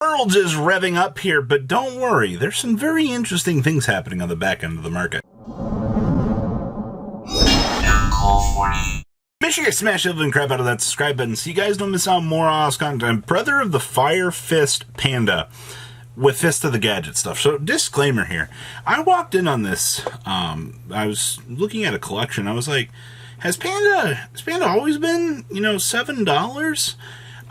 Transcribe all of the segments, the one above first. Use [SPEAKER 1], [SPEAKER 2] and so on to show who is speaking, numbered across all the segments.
[SPEAKER 1] World is revving up here, but don't worry, there's some very interesting things happening on the back end of the market. Make sure you smash the living crap out of that subscribe button so you guys don't miss out on more awesome content. Brother of the Fire Fist Panda with Fist of the Gadget stuff. So, disclaimer here. I walked in on this, I was looking at a collection. I was like, has Panda always been, $7?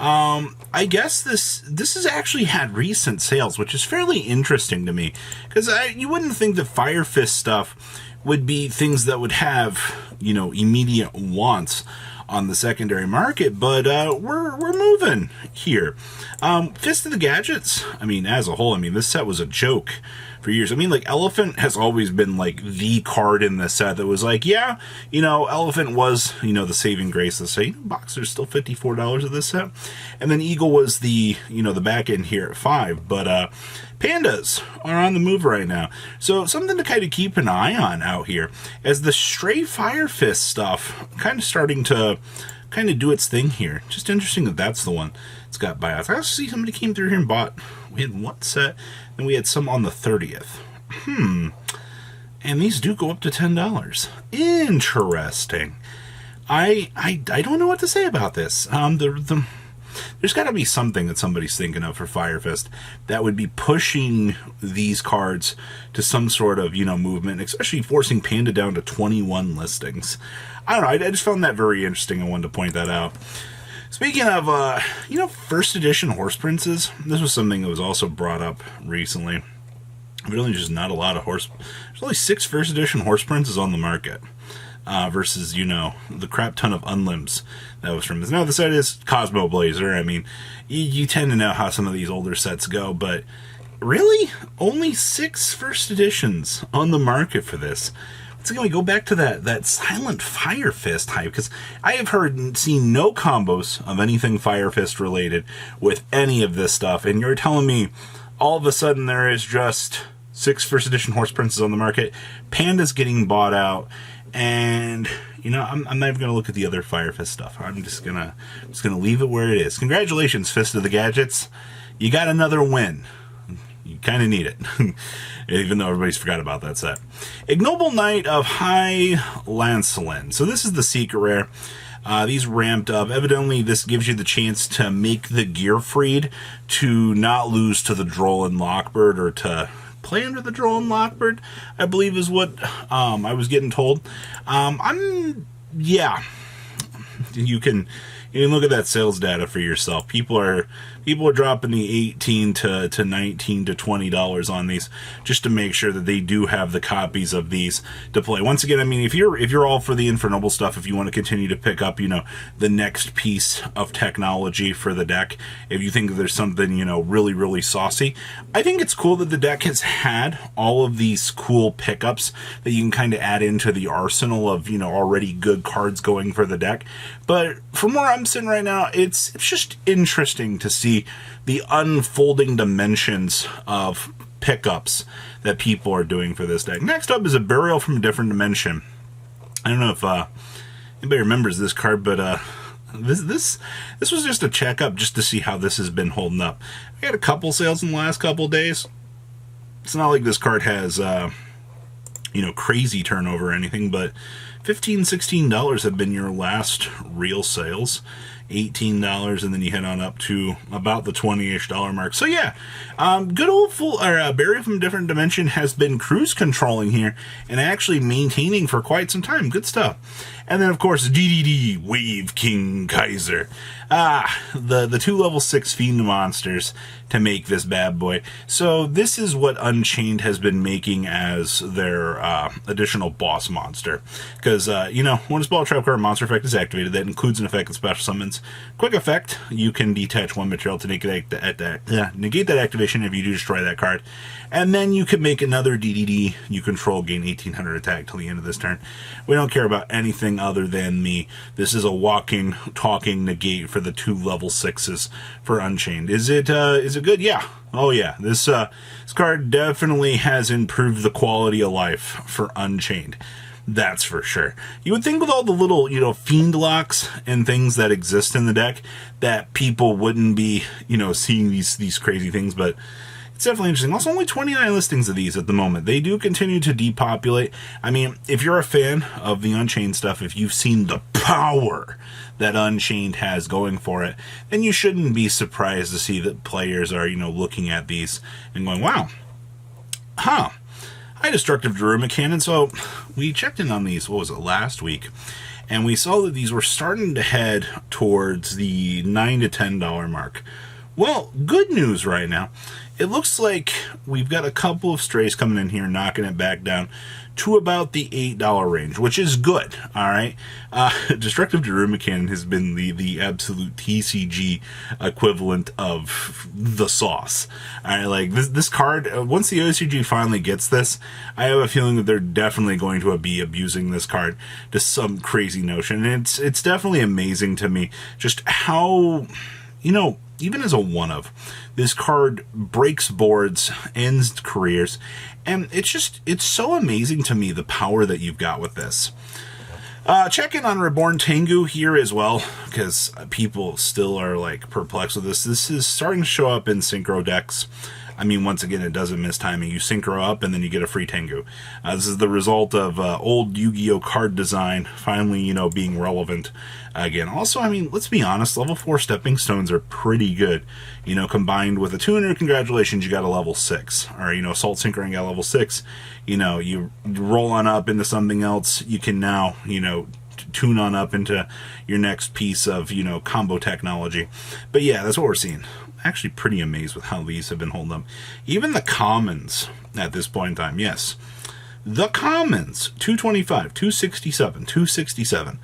[SPEAKER 1] I guess this has actually had recent sales, which is fairly interesting to me, because you wouldn't think that Fire Fist stuff would be things that would have, immediate wants on the secondary market, but we're moving here. Fist of the Gadgets, as a whole, this set was a joke for years. Elephant has always been like the card in the set that was like, yeah, Elephant was, the saving grace. Let's say Boxer's still $54 of this set, and then Eagle was the, the back end here at $5. But Pandas are on the move right now, so something to kind of keep an eye on out here as the Stray Fire Fist stuff kind of starting to do its thing here. Just interesting that that's the one. It's got buyouts. I also see somebody came through here and bought. We had one set, and we had some on the 30th. And these do go up to $10. Interesting. I don't know what to say about this. There's got to be something that somebody's thinking of for Fire Fist that would be pushing these cards to some sort of, movement, especially forcing Panda down to 21 listings. I don't know. I just found that very interesting. I wanted to point that out. Speaking of, first edition Horse Princes, this was something that was also brought up recently. Really just not a lot of there's only 6 first edition Horse Princes on the market. Versus, the crap ton of unlimbs that was from this. Now, the set is Cosmo Blazer. You tend to know how some of these older sets go, but really? Only 6 first editions on the market for this. It's going to go back to that Silent Fire Fist hype, because I have heard and seen no combos of anything Fire Fist related with any of this stuff, and you're telling me all of a sudden there is just 6 first edition Horse Princes on the market, Panda's getting bought out, and I'm not even gonna look at the other Fire Fist stuff. I'm just gonna leave it where it is. Congratulations, Fist of the Gadgets. You got another win. You kind of need it, even though everybody's forgot about that set. Ignoble Knight of High Lancelin. So this is the secret rare. These ramped up. Evidently, this gives you the chance to make the Gearfried to not lose to the Droll and Lockbird, or to play under the Droll and Lockbird, I believe is what I was getting told. Yeah, you can look at that sales data for yourself. People are dropping the $18 to $19 to $20 on these just to make sure that they do have the copies of these to play. Once again, if you're all for the Infernoble stuff, if you want to continue to pick up, the next piece of technology for the deck, if you think there's something, really, really saucy, I think it's cool that the deck has had all of these cool pickups that you can kind of add into the arsenal of, already good cards going for the deck. But from where I'm sitting right now, it's just interesting to see the unfolding dimensions of pickups that people are doing for this deck. Next up is a Burial from a Different Dimension. I don't know if anybody remembers this card, but this was just a checkup just to see how this has been holding up. We had a couple sales in the last couple days. It's not like this card has crazy turnover or anything, but $15, $16 have been your last real sales. $18, and then you head on up to about the $20-ish mark. So yeah, good old Burial from a Different Dimension has been cruise controlling here and actually maintaining for quite some time. Good stuff. And then of course DDD Wave King Kaiser. The 2 level 6 Fiend monsters to make this bad boy. So this is what Unchained has been making as their additional boss monster. Because, when a spell trap card monster effect is activated, that includes an effect that special summons. Quick effect, you can detach 1 material to negate that activation if you do destroy that card. And then you can make another DDD you control, gain 1800 attack till the end of this turn. We don't care about anything other than this is a walking, talking negate for the 2 level 6s for Unchained. Is it good? Yeah. Oh yeah. This card definitely has improved the quality of life for Unchained. That's for sure. You would think with all the little, fiend locks and things that exist in the deck that people wouldn't be, seeing these crazy things, but it's definitely interesting. Also, only 29 listings of these at the moment. They do continue to depopulate. I mean, if you're a fan of the Unchained stuff, if you've seen the power that Unchained has going for it, then you shouldn't be surprised to see that players are, looking at these and going, wow, high destructive Jerumiken. And so we checked in on these, what was it, last week, and we saw that these were starting to head towards the $9 to $10 mark. Well, good news right now. It looks like we've got a couple of strays coming in here, knocking it back down to about the $8 range, which is good, all right? Destructive Jerumiken has been the absolute TCG equivalent of the sauce. All right, like this card, once the OCG finally gets this, I have a feeling that they're definitely going to be abusing this card to some crazy notion. And it's definitely amazing to me just how, even as a one-of, this card breaks boards, ends careers, and it's so amazing to me the power that you've got with this. Check in on Reborn Tengu here as well, because people still are like perplexed with this. This is starting to show up in synchro decks. I mean, once again, it doesn't miss timing. You synchro up, and then you get a free Tengu. This is the result of old Yu-Gi-Oh! Card design finally, being relevant again. Also, I mean, let's be honest, level 4 stepping stones are pretty good. Combined with a tuner, congratulations, you got a level 6. Or, Assault Synchro got level 6. You roll on up into something else, you can now, tune on up into your next piece of, combo technology. But yeah, that's what we're seeing. Actually pretty amazed with how these have been holding up. Even the commons at this point in time, yes. The commons, 225, 267, 267.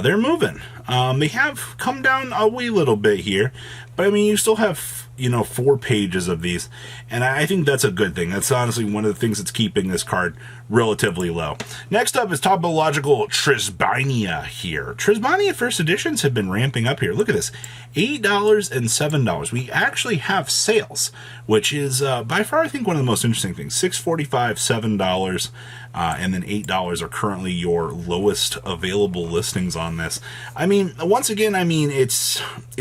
[SPEAKER 1] They're moving. They have come down a wee little bit here, but I mean, you still have, 4 pages of these, and I think that's a good thing. That's honestly one of the things that's keeping this card relatively low. Next up is Topological Trisbania here. Trisbania first editions have been ramping up here. Look at this, $8 and $7. We actually have sales, which is by far, I think, one of the most interesting things. $6.45, $7, and then $8 are currently your lowest available listings on this. I mean, once again, it's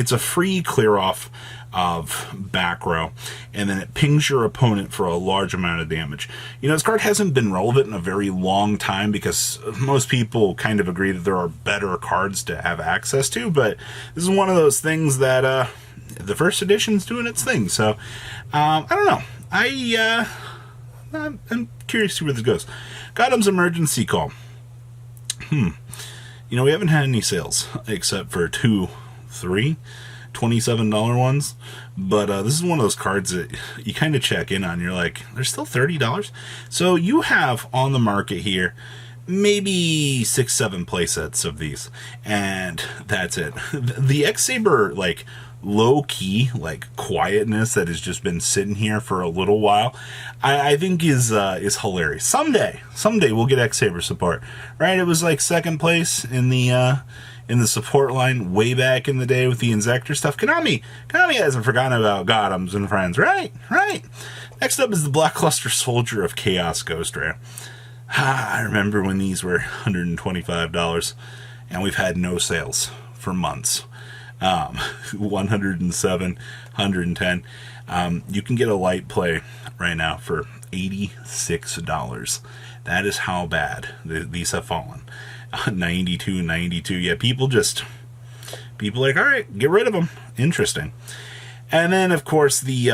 [SPEAKER 1] a free clear off of back row, and then it pings your opponent for a large amount of damage. This card hasn't been relevant in a very long time because most people kind of agree that there are better cards to have access to, but this is one of those things that the first edition's doing its thing. So I don't know. I'm curious to see where this goes. Gothams Emergency call. We haven't had any sales except for 2, 3 $27 ones, but this is one of those cards that you kind of check in on. You're like, there's still $30. So you have on the market here maybe 6-7 playsets of these, and that's it. The X-Saber, like, low-key, like, quietness that has just been sitting here for a little while, I think is hilarious. Someday we'll get X-Saber support, right? It was like second place in the support line way back in the day with the Insector stuff. Konami hasn't forgotten about Gothams and friends, right? Next up is the Blackluster Soldier of Chaos Ghost Ray. I remember when these were $125, and we've had no sales for months. 107, 110. You can get a light play right now for $86. That is how bad these have fallen. 92, 92. Yeah, people like, all right, get rid of them. Interesting. And then, of course, the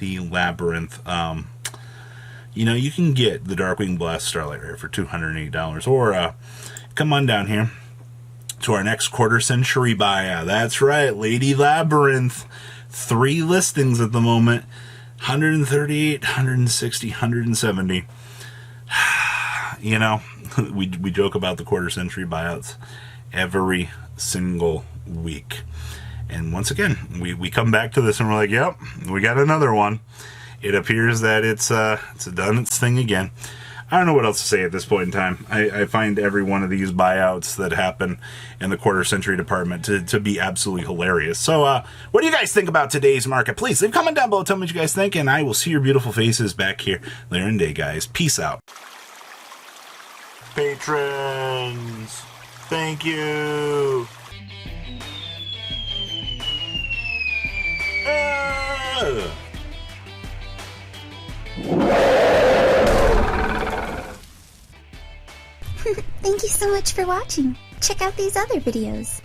[SPEAKER 1] Labyrinth. You can get the Darkwing Blast Starlight Rare for $208, or come on down here to our next quarter century buyout. That's right, Lady Labyrinth. 3 listings at the moment. 138, 160, 170. We joke about the quarter century buyouts every single week. And once again, we come back to this and we're like, yep, we got another one. It appears that it's done its thing again. I don't know what else to say at this point in time. I find every one of these buyouts that happen in the quarter century department to be absolutely hilarious. So what do you guys think about today's market? Please leave a comment down below. Tell me what you guys think, and I will see your beautiful faces back here later in the day, guys. Peace out. Patrons, thank you.
[SPEAKER 2] Thank you so much for watching. Check out these other videos.